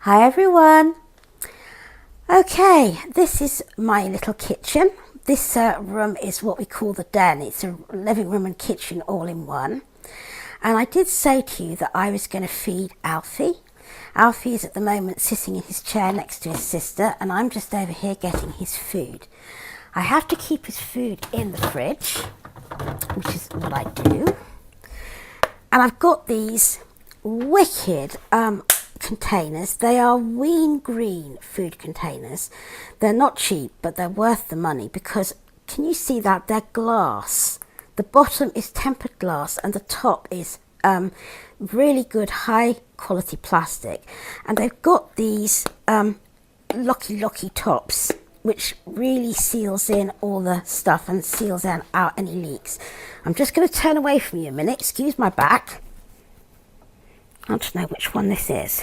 Hi everyone. Okay, this is my little kitchen. This room is what we call the den. It's a living room and kitchen all in one. And I did say to you that I was going to feed Alfie. Alfie is at the moment sitting in his chair next to his sister, and I'm just over here getting his food. I have to keep his food in the fridge, which is what I do. And I've got these wicked containers. They are Ween Green food containers. They're not cheap, but they're worth the money because can you see that? They're glass. The bottom is tempered glass and the top is really good high quality plastic, and they've got these locky tops which really seals in all the stuff and seals out any leaks. I'm just going to turn away from you a minute, excuse my back. I want to know which one this is.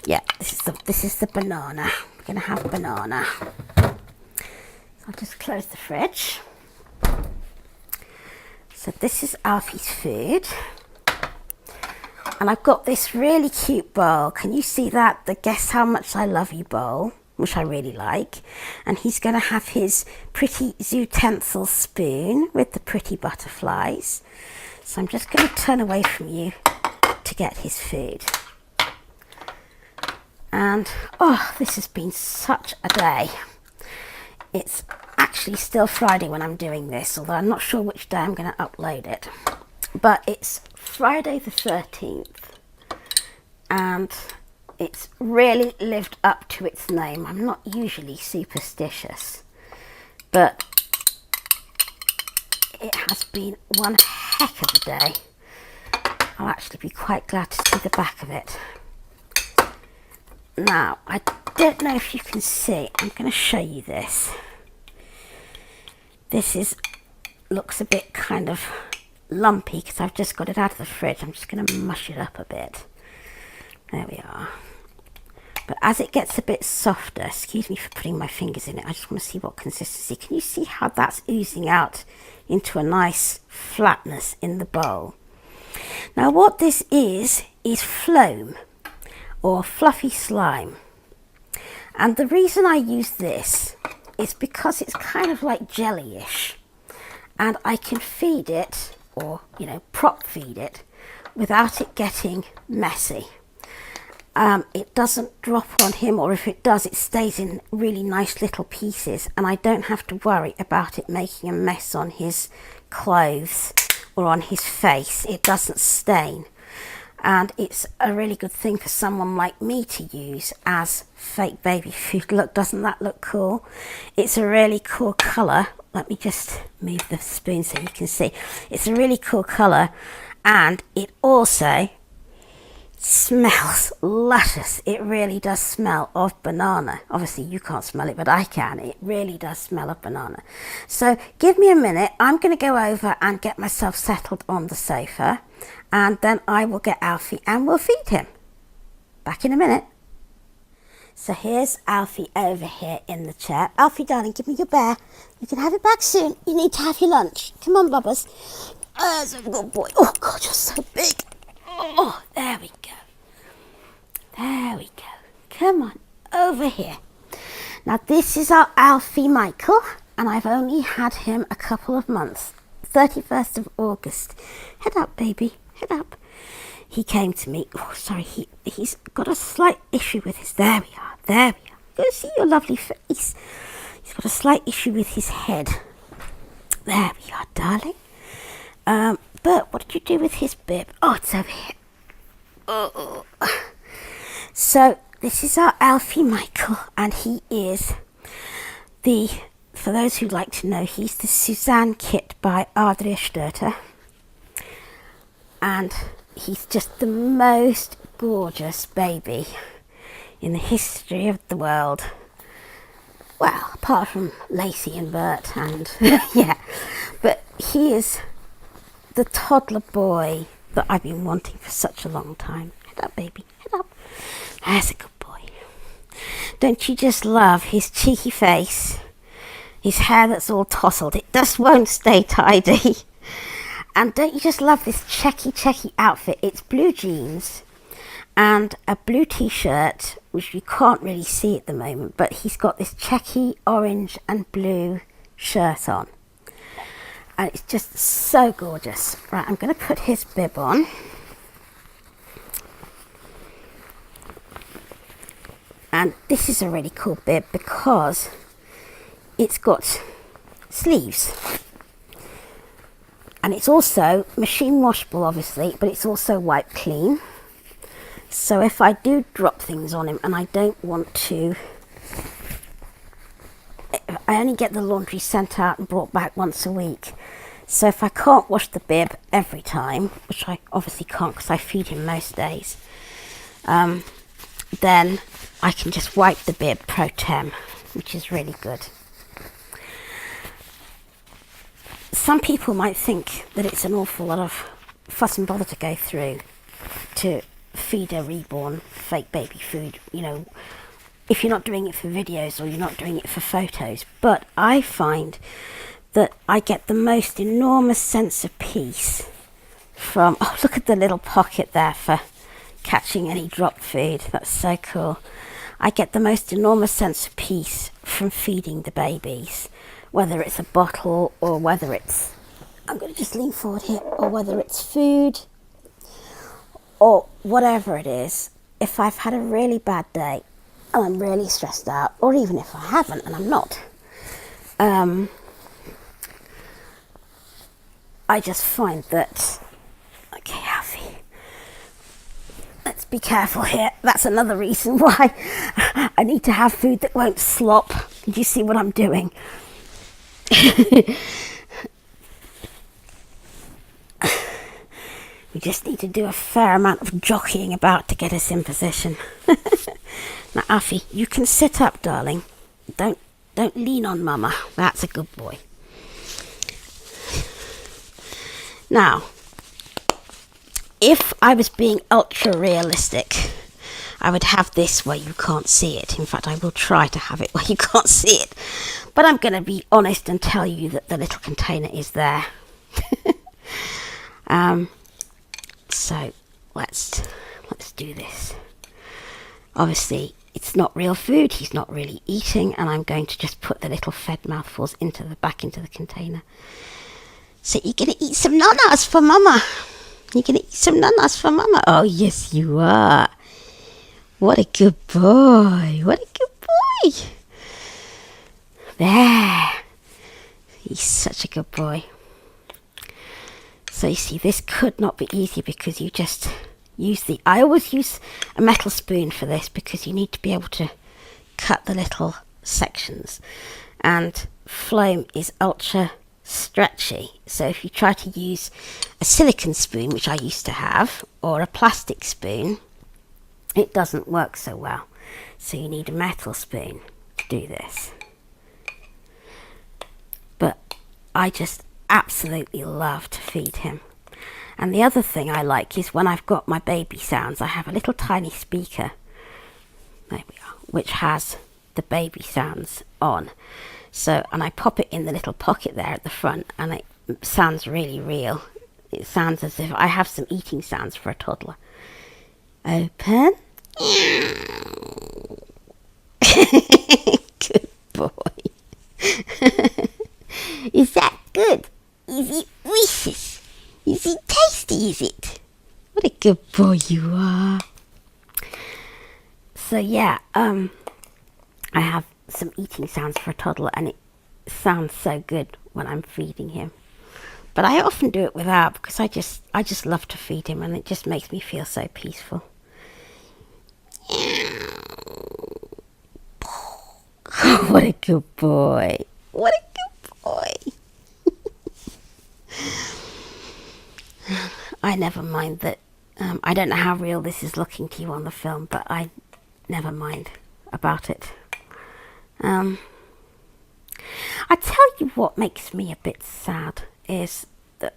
Yeah, this is the banana. We're going to have banana. So I'll just close the fridge. So this is Alfie's food. And I've got this really cute bowl. Can you see that? The Guess How Much I Love You bowl, which I really like. And he's going to have his pretty Zootensil spoon with the pretty butterflies. So I'm just going to turn away from you to get his food. And oh, this has been such a day. It's actually still Friday when I'm doing this, although I'm not sure which day I'm going to upload it. But it's Friday the 13th, and it's really lived up to its name. I'm not usually superstitious, but it has been one heck of a day. I'll actually be quite glad to see the back of it. Now, I don't know if you can see, I'm going to show you this. This looks a bit kind of lumpy because I've just got it out of the fridge. I'm just going to mush it up a bit. There we are. But as it gets a bit softer, excuse me for putting my fingers in it, I just want to see what consistency. Can you see how that's oozing out into a nice flatness in the bowl? Now what this is Floam, or fluffy slime. And the reason I use this is because it's kind of like jelly-ish, and I can feed it, or prop feed it, without it getting messy. It doesn't drop on him, or if it does, it stays in really nice little pieces, and I don't have to worry about it making a mess on his clothes or on his face. It doesn't stain. And it's a really good thing for someone like me to use as fake baby food. Look, doesn't that look cool? It's a really cool colour. Let me just move the spoon so you can see. It's a really cool colour, and it also smells luscious. It really does smell of banana. Obviously you can't smell it, but I can. It really does smell of banana. So give me a minute. I'm going to go over and get myself settled on the sofa, and then I will get Alfie and we'll feed him. Back in a minute. So here's Alfie over here in the chair. Alfie, darling, give me your bear. You can have it back soon. You need to have your lunch. Come on, Bubbas. There's a good boy. Oh, God, you're so big. Oh, there we go. There we go. Come on, over here. Now, this is our Alfie Michael, and I've only had him a couple of months. 31st of August. Head up, baby. Head up. He came to me. Oh, sorry. He's got a slight issue with his... There we are. There we are. Go see your lovely face. He's got a slight issue with his head. There we are, darling. But what did you do with his bib? Oh, it's over here. Oh. So this is our Alfie Michael, and he is for those who like to know, he's the Suzanne kit by Adria Sturter, and he's just the most gorgeous baby in the history of the world. Well, apart from Lacey and Bert, and yeah, but he is the toddler boy that I've been wanting for such a long time. Head up, baby, head up. That's a good boy. Don't you just love his cheeky face, his hair that's all tousled? It just won't stay tidy. And don't you just love this checky outfit? It's blue jeans, and a blue t-shirt, which you can't really see at the moment, but he's got this checky orange and blue shirt on. And it's just so gorgeous. Right, I'm going to put his bib on. And this is a really cool bib because it's got sleeves. And it's also machine washable, obviously, but it's also wipe clean. So if I do drop things on him and I don't want to, I only get the laundry sent out and brought back once a week. So if I can't wash the bib every time, which I obviously can't because I feed him most days, then I can just wipe the bib pro tem, which is really good. Some people might think that it's an awful lot of fuss and bother to go through to feed a reborn fake baby food, you know, if you're not doing it for videos or you're not doing it for photos. But I find that I get the most enormous sense of peace from, oh, look at the little pocket there for catching any dropped food. That's so cool. I get the most enormous sense of peace from feeding the babies, whether it's a bottle or whether it's, I'm going to just lean forward here, or whether it's food or whatever it is. If I've had a really bad day and I'm really stressed out, or even if I haven't and I'm not, I just find that, okay, Alfie, let's be careful here. That's another reason why I need to have food that won't slop. Do you see what I'm doing? We just need to do a fair amount of jockeying about to get us in position. Now, Alfie, you can sit up, darling. Don't lean on Mama. That's a good boy. Now, if I was being ultra realistic, I would have this where you can't see it. In fact, I will try to have it where you can't see it. But I'm going to be honest and tell you that the little container is there. So let's do this. Obviously, it's not real food. He's not really eating, and I'm going to just put the little fed mouthfuls back into the container. So you're going to eat some nanas for Mama. You're going to eat some nanas for Mama. Oh, yes, you are. What a good boy. What a good boy. There. He's such a good boy. So you see, this could not be easy because you just use I always use a metal spoon for this because you need to be able to cut the little sections. And Floam is ultra stretchy. So if you try to use a silicone spoon, which I used to have, or a plastic spoon, it doesn't work so well. So you need a metal spoon to do this. But I just absolutely love to feed him. And the other thing I like is when I've got my baby sounds, I have a little tiny speaker, there we are, which has the baby sounds on. So, and I pop it in the little pocket there at the front, and it sounds really real. It sounds as if I have some eating sounds for a toddler. Open. Good boy. Is that good? Is it delicious? Is it tasty, is it? What a good boy you are. So yeah, I have some eating sounds for a toddler, and it sounds so good when I'm feeding him. But I often do it without because I just love to feed him, and it just makes me feel so peaceful. What a good boy. What a good boy. I never mind that. I don't know how real this is looking to you on the film, but I never mind about it. I tell you what makes me a bit sad is that,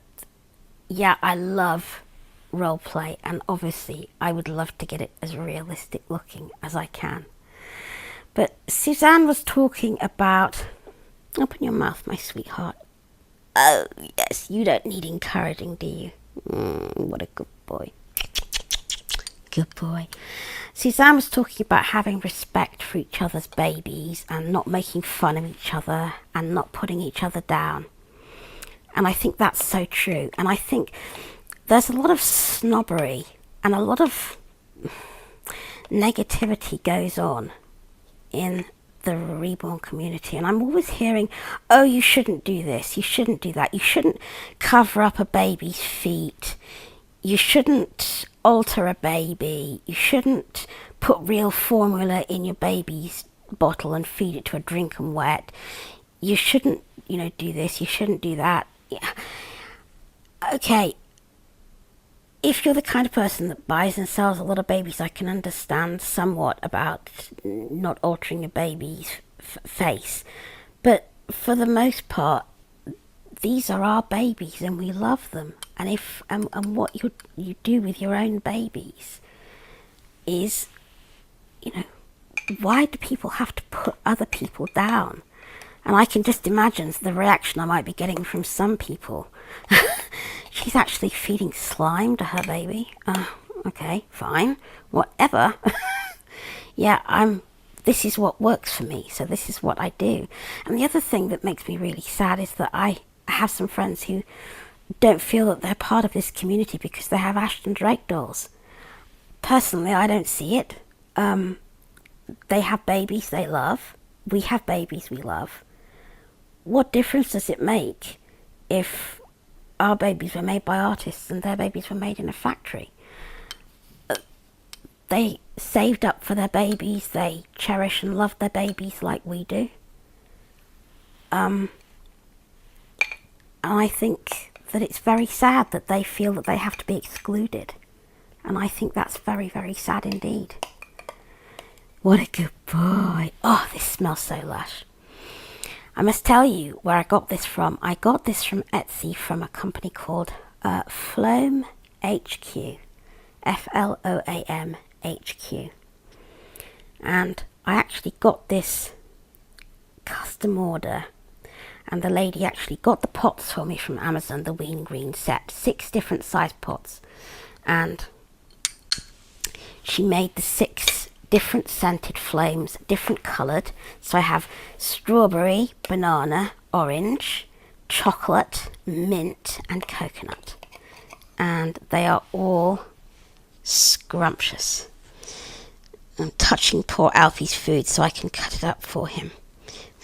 yeah, I love role play, and obviously I would love to get it as realistic looking as I can. But Suzanne was talking about, open your mouth, my sweetheart. Oh, yes, you don't need encouraging, do you? What a good boy. good boy. Suzanne was talking about having respect for each other's babies and not making fun of each other and not putting each other down. And I think that's so true. And I think there's a lot of snobbery and a lot of negativity goes on in the reborn community. And I'm always hearing, oh, you shouldn't do this, you shouldn't do that, you shouldn't cover up a baby's feet, you shouldn't alter a baby, you shouldn't put real formula in your baby's bottle and feed it to a drinking wet, you shouldn't, do this, you shouldn't do that. Yeah. Okay, if you're the kind of person that buys and sells a lot of babies, I can understand somewhat about not altering a baby's face. But for the most part, these are our babies and we love them. And what you do with your own babies is, why do people have to put other people down? And I can just imagine the reaction I might be getting from some people. She's actually feeding slime to her baby. Okay, fine, whatever. Yeah, this is what works for me, so this is what I do. And the other thing that makes me really sad is that I have some friends who don't feel that they're part of this community because they have Ashton Drake dolls. Personally, I don't see it. They have babies they love. We have babies we love. What difference does it make if our babies were made by artists and their babies were made in a factory? They saved up for their babies. They cherish and love their babies like we do. And I think that it's very sad that they feel that they have to be excluded. And I think that's very, very sad indeed. What a good boy. Oh, this smells so lush. I must tell you where I got this from. I got this from Etsy from a company called Floam HQ. Floam HQ. And I actually got this custom order. And the lady actually got the pots for me from Amazon, the Ween Green set. 6 different size pots. And she made the 6 different scented flames, different coloured. So I have strawberry, banana, orange, chocolate, mint and coconut. And they are all scrumptious. I'm touching poor Alfie's food so I can cut it up for him.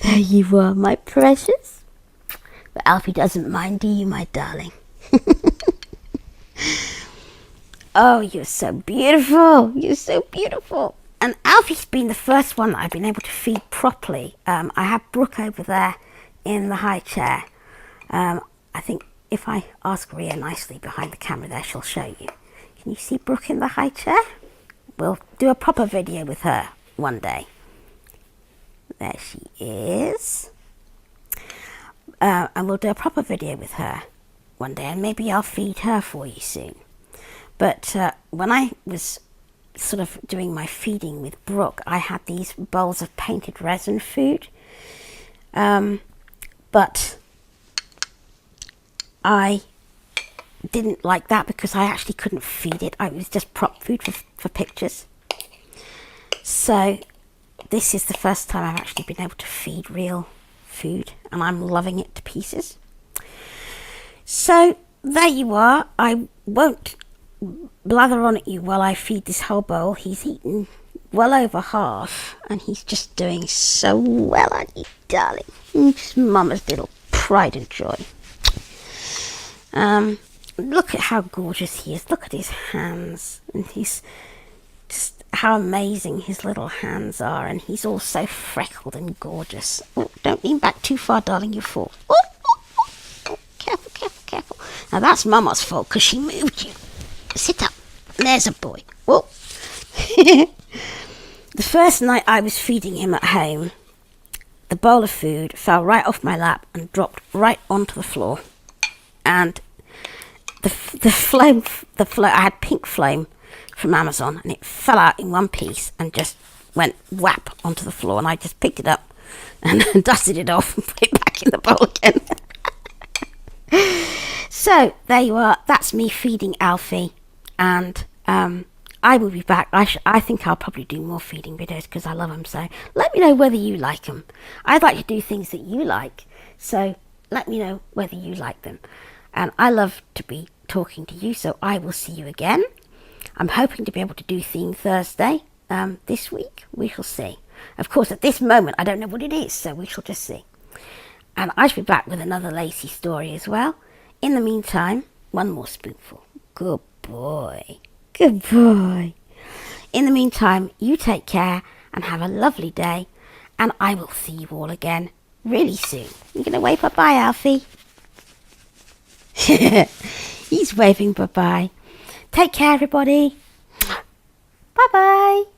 There you are, my precious. But Alfie doesn't mind, do you, my darling? Oh, you're so beautiful. You're so beautiful. And Alfie's been the first one that I've been able to feed properly. I have Brooke over there in the high chair. I think if I ask Ria nicely behind the camera there, she'll show you. Can you see Brooke in the high chair? We'll do a proper video with her one day. There she is. And we'll do a proper video with her one day. And maybe I'll feed her for you soon. But when I was sort of doing my feeding with Brooke, I had these bowls of painted resin food, but I didn't like that because I actually couldn't feed it. It was just prop food for pictures. So this is the first time I've actually been able to feed real food, and I'm loving it to pieces. So there you are. I won't blather on at you while I feed this whole bowl. He's eaten well over half and he's just doing so well, aren't you, darling? Just mama's little pride and joy. Look at how gorgeous he is. Look at his hands, and he's just how amazing his little hands are, and he's all so freckled and gorgeous. Oh, don't lean back too far, darling, you fall. Oh, oh, oh, oh, careful, careful, careful. Now that's mama's fault because she moved you. Sit up. There's a boy. Whoa. The first night I was feeding him at home, the bowl of food fell right off my lap and dropped right onto the floor. And the flame, I had pink flame from Amazon, and it fell out in one piece and just went whap onto the floor. And I just picked it up and dusted it off and put it back in the bowl again. So there you are. That's me feeding Alfie. And I will be back. I think I'll probably do more feeding videos because I love them. So let me know whether you like them. I'd like to do things that you like. So let me know whether you like them. And I love to be talking to you. So I will see you again. I'm hoping to be able to do Theme Thursday this week. We shall see. Of course, at this moment, I don't know what it is. So we shall just see. And I shall be back with another Lacey story as well. In the meantime, one more spoonful. Good boy. Good boy. In the meantime, you take care and have a lovely day. And I will see you all again really soon. You're going to wave bye-bye, Alfie. He's waving bye-bye. Take care, everybody. Bye-bye.